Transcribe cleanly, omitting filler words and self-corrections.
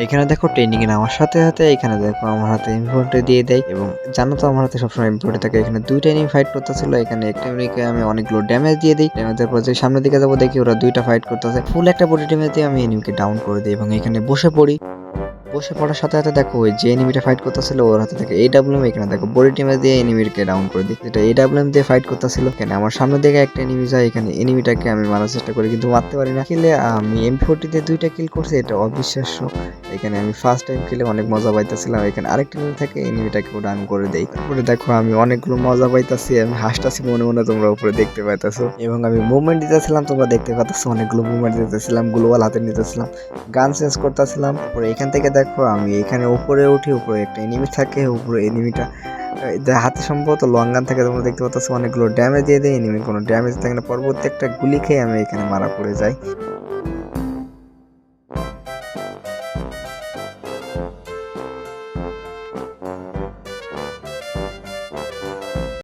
এখানে দেখো ট্রেনিং এ নামার সাথে সাথে এখানে দেখো আমার হাতে এমপি দিয়ে দেয় এবং জানো তো আমার হাতে সবসময় এমপি থাকে। এখানে দুইটা এনিমি ফাইট করতেছিল, এখানে একটা এনিমিকে আমি অনেকগুলো ড্যামেজ দিয়ে দিই। ড্যামেজের পর যে সামনের দিকে যাবো দেখি ওরা দুইটা ফাইট করতেছে, ফুল একটা বডি ড্যামেজ দিয়ে আমি এনিমিকে ডাউন করে দিই এবং এখানে বসে পড়ি। বসে পড়ার সাথে সাথে দেখো ওই যে এনিমিটা ফাইট করতেছিল ওর হাতে থেকে এডব্লিউএম, এখানে দেখো বডি ড্যামেজ দিয়ে এনিমিকে ডাউন করে দিই। যেটা এডব্লিউএম দিয়ে ফাইট করতেছিল, এখানে আমার সামনের দিকে একটা এনিমি যায়, এখানে এনিমিটাকে আমি মারার চেষ্টা করি কিন্তু মারতে পারি না। কিলে আমি এম40 দিয়ে দুইটা কিল করছি, এটা অবিশ্বাস্য। এখানে আমি ফার্স্ট টাইম কিলে অনেক মজা পাইতেছিলাম। এখানে আরেকটা এনিমি থাকে, এনিমিটাকে ডাউন করে দেই। তারপরে দেখো আমি অনেকগুলো মজা পাইতাছি, আমি হাসতাছি মনে মনে, তোমরা উপরে দেখতে পাইতেছো এবং আমি মুভমেন্ট দিতেছিলাম, তোমরা দেখতে পাইতেছো অনেকগুলো মুভমেন্ট দিতেছিলাম, গ্লোবাল হাতে নিতেছিলাম, গান চেঞ্জ করতেছিলাম। তারপরে এখান থেকে দেখো আমি এখানে উপরে উঠি, উপরে একটা এনিমি থাকে, উপরে এনিমিটা হাতে সম্ভবত লং গান থাকে, তোমরা দেখতে পাচ্ছ অনেকগুলো ড্যামেজ দিয়ে দেয়। এনিমি কোনো ড্যামেজ থাকে না, পরবর্তী একটা গুলি খেয়ে আমি এখানে মারা পড়ে যাই।